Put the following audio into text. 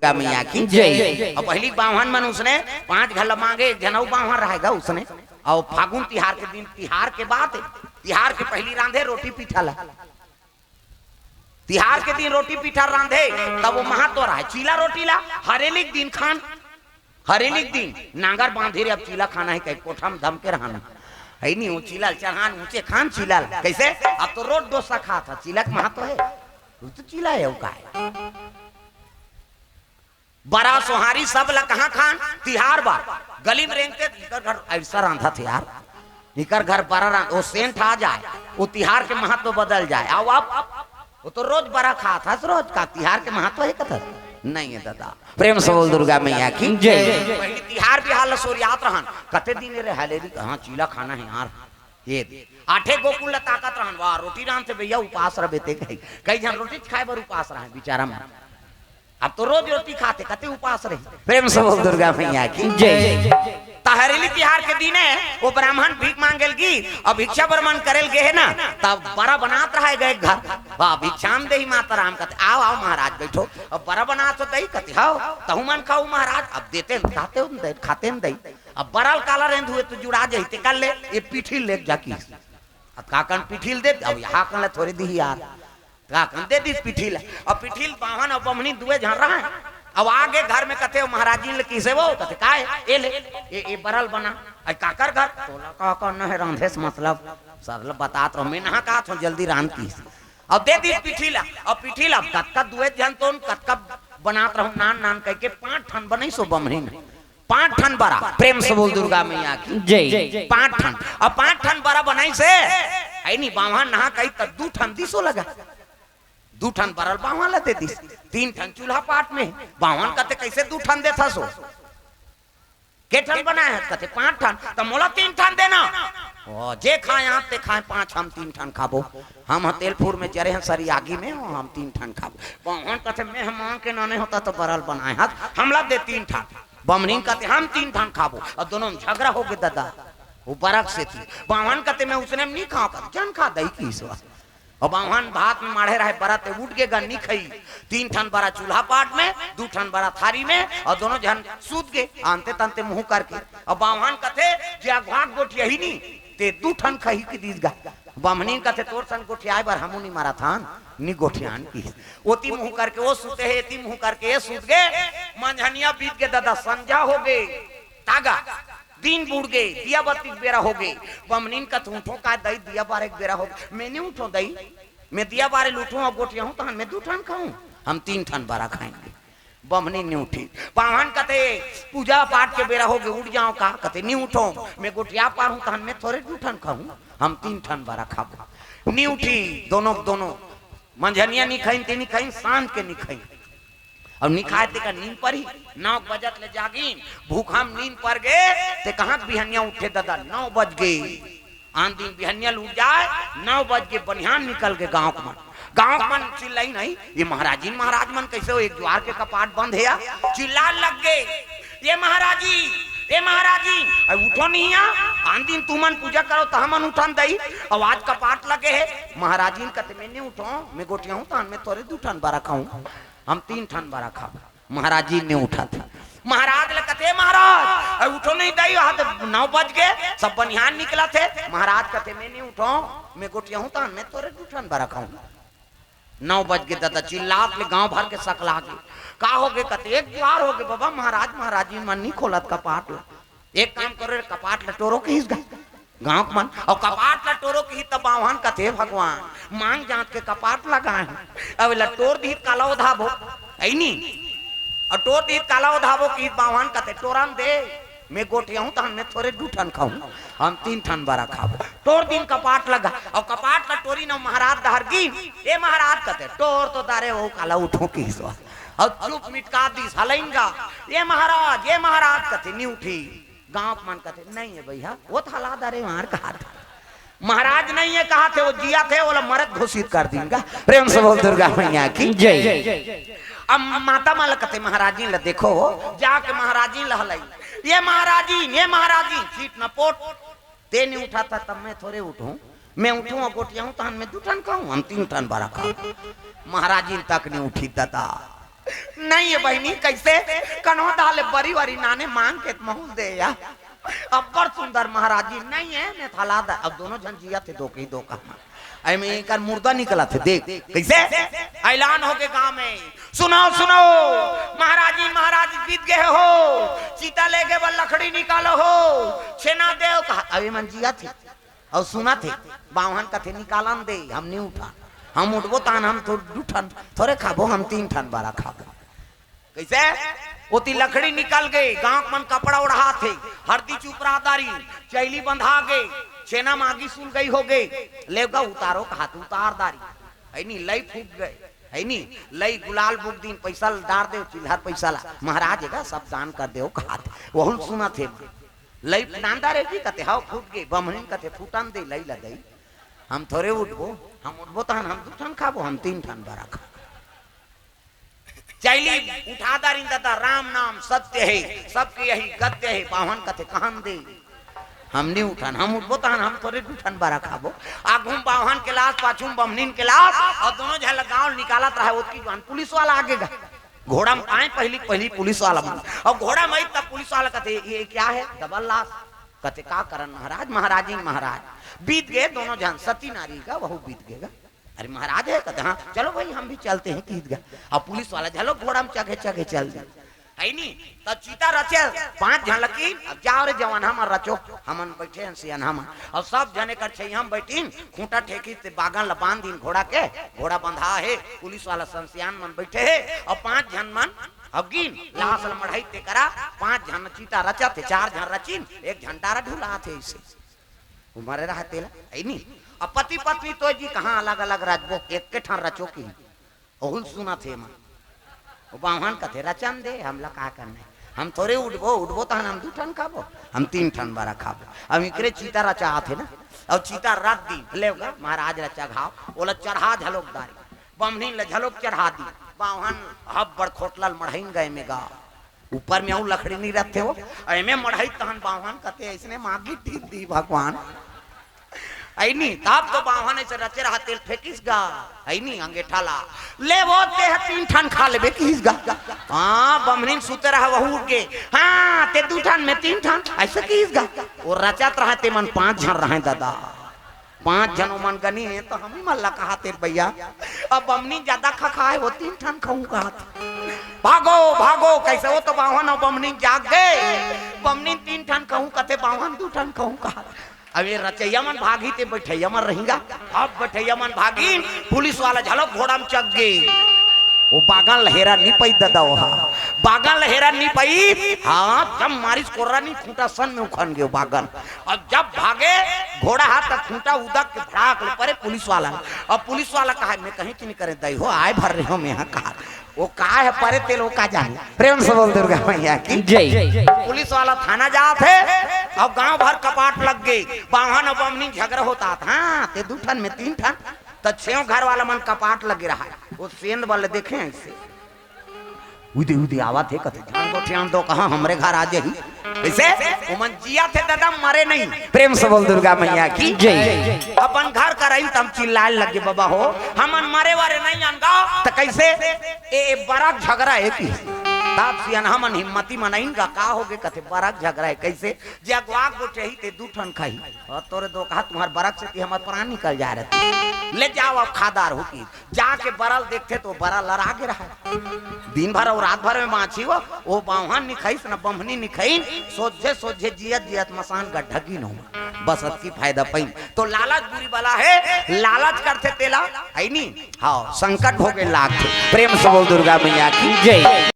मैया की जय। और पहली बावन मन उसने 5 घर मांगे, जनऊ बावन रहेगा उसने। और फागुन तिहार के दिन, तिहार के बाद, तिहार के पहली रांधे रोटी पीठा ला, तिहार के दिन रोटी पीठा रांधे, तब वो महत्व रहा है। चीला रोटी ला हरेलिक दिन खान, हरेलिक दिन नांगर बांधे रे, अब चीला खाना है, कहीं कोठा में धम के रहना है नहीं। वो चीला चढ़ान ऊंचे खान चीला कैसे, अब तो रोज डोसा खा था, चीला का महत्व है, वो तो चीला है, वो का है। बड़ा सोहारी सब ला कहाँ खान, तिहार बार गली में रेंगते, इकर घर ऐसा रांधा थे यार, इकर घर बड़ा रांध, वो सेंट आ जाए, वो तिहार के महत्व बदल जाए। आओ आप वो तो रोज बड़ा खा था, रोज का, तिहार के महत्व है कथा नहीं है दादा। प्रेम से बोल दुर्गा मैया की जय। पहले तिहार भी हाल सोरियात रहन, कते दिन रे हलेरी, कहाँ चीला खाना है यार, ये 8 गोकुल ताकत रहन, वाह रोटी राम से भैया उपास रहे थे, कई जन रोटी खाए बर उपास रहे बेचारा में, अब तो रोज रोटी खाते, कते उपास रहे। प्रेम से बोल दुर्गा मैया की जय। हरेली तिहार के दिन है वो ब्राह्मण भीख मांगेल की, और भिक्षा बर्मन करेल गे है ना, तब बड़ा बनात रहा गए घर, वाह भिक्षाम दे माता राम कहते, आओ आओ महाराज बैठो, अब बड़ा बनात होता ही कहते, आओ तहु मन खाओ महाराज, अब देते खाते दे, खाते न दे, अब बड़ल काला रेंद हुए तो जुड़ा जाते, कर ले ये पीठिल ले जाकी, अब काकन पीठिल दे, अब यहाँ कर थोड़ी दी यार, काकन दे दी पीठिल, अब पीठिल बाहन और बमनी दुए झड़ रहा है। अब आगे घर में कथे महाराजी ने किसे वो कथे काय ए ले ए बरल बना आई काकर घर तोला का न है रांधे से मतलब सरल बतात रहो, मैं नहा कहा था जल्दी रांध की, अब दे दी पिठीला, अब पिठीला कतका दुए जन तो कतका बनात रहो, नान नान कह के 5 ठन बने सो बमरी में 5 ठन बड़ा। प्रेम से बोल दुर्गा मैया की जय। 5 ठन, अब 5 ठन बड़ा बनाई से आई नहीं बावन नहा कही तब 2 ठन दिसो लगा, 2 ठन बरल बावन ला दे दी, 3 ठन चूल्हा पाट में, बावन कहते कैसे 2 ठन देता सो, के ठन बनाए है कहते 5 ठन, तो मोला 3 ठन देना, ओ जे खाए आप ते खाए 5, हम 3 ठन खाबो, हम तेलपुर में चरे हैं सरियागी में, हम 3 ठन खाबो। बावन कहते मेहमान के नाने होता तो बरल बनाए हाथ हमला दे 3 ठन, बमनी कहते हम 3 ठन खाबो, और दोनों में झगड़ा हो गया दादा, वो बरक से थी। बावन कहते मैं उसने नहीं खाओ, जन खा दही की इस बात, और बावन भात में माढ़े रहे बराते उठ के गन्नी खाई, 3 ठन बड़ा चूल्हा पाट में, 2 ठन बड़ा थारी में, और दोनों जन सूत गए आनते तनते मुंह करके, और बावन कथे जे अगवाक गोठिया ही नहीं ते 2 ठन खही की दीज गा, बामनी कथे तोर सन गोठिया बार हमू नहीं मारा था नी गोठियान की, ओती मुंह करके वो सूते है, एती मुंह करके ये सूत गए, मंझनिया बीत के दादा संजा हो गए, तागा दिन बुड़ गए, दिया बत्ती बेरा हो गई, बमनीन का उठो का दई दिया बारे बेरा हो गई, मैं नहीं उठो दई, मैं दिया बारे लूटूं और गोटिया हूं तो मैं 2 ठन खाऊं, हम 3 ठन बारा खाएंगे। बमनी नहीं उठी, पावन कहते पूजा पाठ के बेरा हो गए, उठ जाओ का कहते नहीं उठो, मैं गोटिया पार हूं तो मैं थोड़े 2 ठन खाऊं, हम 3 ठन बारा खाबो। नहीं उठी, दोनों मंझनिया नहीं खाई, ते नहीं खाई, सांझ के नहीं खाई, और निखाए ते का नींद पर ही 9 बजत ले जागी, भूखाम नींद पर गए ते कहाँ बिहनिया उठे दादा, 9 बज गए, आन दिन बिहनिया लूट जाए, 9 बज के बनियान निकल के गांव मन चिल्लाई नहीं, ये महाराजी महाराज मन कैसे हो, एक द्वार के कपाट बंद है या चिल्ला लग गए, ये महाराजी उठो नहीं या, आन दिन तुमन पूजा करो तो हमन उठन दई, आवाज कपाट लगे है, महाराजी कहते मैं नहीं उठो, मैं गोटिया हूं तो मैं थोड़े 2 ठन बारा खाऊं, हम 3 ठन बारा खाओ। महाराज जी ने उठा था, महाराज ले कहते महाराज उठो नहीं दई, 9 बज गए, सब बनियान निकला थे, महाराज कहते मैं नहीं उठो, मैं गोटिया हूं तो मैं तोरे 2 ठन बारा खाऊं। 9 बज गए दादा, चिल्लात ले गांव भर के सकला गए, का हो गए कहते एक द्वार हो गए बाबा, महाराजी मन नहीं खोलत कपाट, एक काम करो कपाट लटोरो के हिस गांव मन, और कपाट लटोरो की तब बावन कथे भगवान मांग जांच के कपाट लगाए, अब लटोर दी काला धाबो ऐनी, और टोर दी काला धाबो की बावन कथे टोरन दे, मैं गोटिया हूं तो मैं थोड़े 2 ठन खाऊं, हम 3 ठन बारा खाबो। टोर दिन कपाट लगा, और कपाट लटोरी न महाराज दहरगी, ए महाराज कथे टोर तो दारे वो काला उठो की हिस्सा, और चुप मिटका दी हलैंगा, ये महाराज कथे नहीं उठी, गांव मन कहते नहीं है भैया वो थाला दारे मार कहा था, महाराज नहीं है कहा थे, वो जिया थे वो मरद घोषित कर देंगे। प्रेम से बोल दुर्गा मैया की जय। अब माता माला कहते महाराजी ला देखो, जाके महाराजी लहलाई, ये महाराजी सीट न पोट, ते नहीं उठा था तब मैं थोड़े उठूं, मैं उठूं और गोटिया हूं तो मैं 2 ठन खाऊं, हम 3 ठन बारा खाऊं। महाराजी तक नहीं उठी दादा, नहीं है बहनी कैसे कनो डाले बड़ी बड़ी नाने मांग के महूस दे या अब्बर सुंदर महाराज जी नहीं है मैं थाला दा अब दोनों जन जिया थे दो के दो का आई में एक मुर्दा निकला थे देख कैसे ऐलान हो के गांव में सुनो सुनो महाराज जीत गए हो चीता लेके बल लकड़ी निकालो हो छेना देव कहा अभी मन जिया थे और सुना थे बावन कथे निकालन दे हम नहीं उठा हम उठबो तान हम तो 2 ठन थोड़े खाबो हम 3 ठन बारा खाबो कैसे ओती लकड़ी निकल गए गांव मन कपड़ा उड़ा थे हरदी चुपरादारी चैली बंधा गए छेना मागी सुन गई हो गई लेगा उतारो कहा तू उतारदारी है नी लई फूक गए है नी लई गुलाल बुक दिन पैसा डार दे चिल्हर पैसा ला महाराज है सब दान कर दे कहा वह सुना थे लई नांदारे जी कते हाउ फूट गए बमहन कते फूटन दे लई लगई हम थोड़े उठबो हम उठबो तहन हम 2 ठन खाबो हम 3 ठन बारा खा चैली उठादारी दादा राम नाम सत्य है सबके यही गत्य है बावन कथे कहन दे हम नहीं उठान हम उठबो तहन हम थोड़े 2 ठन बारा खाबो आगुम बावन के लाश पाछुम बमनीन के लाश और दोनों झल गांव निकालत रहे ओतकी जवान पुलिस वाला आगे गा घोड़ा में आए पहली पुलिस वाला और घोड़ा में तब पुलिस वाला कहते ये क्या है डबल लाश कहते का करन महाराज बीत गए दोनों जन सती नारी का वह बीत गएगा अरे महाराज है कहते हाँ चलो भाई हम भी चलते हैं कीत गया अब पुलिस वाला चलो घोड़ा में चगे चल दे है नी तब चीता रचे 5 जन लकी अब जाओ रे जवान हम रचो हमन बैठे हैं सियन हम और सब जने कर छे हम बैठीन खूंटा ठेकी ते बागन ल बांध दिन घोड़ा के घोड़ा बंधा है पुलिस वाला संसियान मन बैठे है और 5 जन मन अगिन लाश ल मढ़ाई ते करा 5 जन चीता रचा थे 4 जन रचिन 1 झंटारा ढुला थे इसे उमरे रहते ला है नी अब पति पत्नी तो जी कहां अलग अलग राजबो एक के ठान रचो की ओहुल सुना थे मां ओ बाहन कथे रचन दे हमला का करने हम थोड़े उठबो तहन हम 2 ठन खाबो हम 3 ठन बारा खाबो अब इकरे चीता रचा आथे ना और चीता रात दी लेगा महाराज रचा घाव ओला चढ़ा झलोकदारी बमनी ल झलोक चढ़ा दी बाहन हब बड़ खोटलल मढ़ाइन गए में गा ऊपर में और लकड़ी नहीं रखते हो एमे मढ़ाई तहन बाहन कते ऐसने मागी टीप दी भगवान ऐनी तब तो बाहन ऐसे रचे रहा तेल फेंकिस गा ऐनी अंगेठा ला ले वो ते 3 ठन खा लेबे किस गा हां बमनीन सुते रहा वहू उठ के हां ते 2 ठन में 3 ठन ऐसे किस गा और रचत रहा ते मन 5 जन रहे दादा 5 जन मन गनी है तो हम ही मल्ला कहा तेरे भैया अब बमनी ज्यादा खाए वो 3 ठन खाऊंगा भागो कैसे वो तो बावन और बमनी जाग गए बमनी 3 ठन कहूं कथे बावन 2 ठन कहूं कहा अब ये रचैया मन भागी ते बैठैया मन रहेगा अब बैठैया मन भागी पुलिस वाला झलक घोड़ा में चक गए वो बागन लहेरा नहीं पाई दादा वहा बागन लहेरा नहीं पाई हाँ जब मारिस कोर्रा नहीं खूंटा सन में उखन गए बागन और जब भागे घोड़ा हाथ तक खूंटा उदक के भाग ले परे पुलिस वाला और पुलिस वाला कहा मैं कहीं नहीं करे दई हो आए भर रहे हो मैं यहाँ कहा वो का है परे तेल वो का जाने प्रेम से बोल दुर्गा मैया की जय पुलिस वाला थाना जाते और गांव भर कपाट लग गए बाहन और बमनी झगड़ा होता था हाँ ते 2 ठन में 3 ठन तो 6 घर वाला मन कपाट लगे रहा है वो सेंध वाले देखे ऐसे उदे आवा थे कथे ध्यान दो कहा हमरे घर आ जाही ऐसे वो मन जिया थे दादा मरे नहीं प्रेम से बोल दुर्गा मैया की जय अपन घर कराई तम चिल्लाए लगे बाबा हो हमन मरे वारे नहीं अनगा तो कैसे ए बड़ा झगड़ा है की तब सियन हमन हिम्मती मनाइन का होगे कथे बरक झगड़ा है कैसे जगवाग गोटे ही ते 2 ठन खाई और तोरे दो कहा तुम्हार बरक से हमार प्राण निकल जा रहे ले जाओ अब खादार होती जाके बरल देखते तो बरल लड़ागे रहा दिन भर और रात भर में बाछी वो बाहन निखाइस न बमनी निखाइन सोझे जियत मसान गड्ढगी न बस की फायदा पाई तो लालच बुरी वाला है लालच करते तेला है नी हाँ संकट हो गए लाख प्रेम से बोल दुर्गा मैया की जय।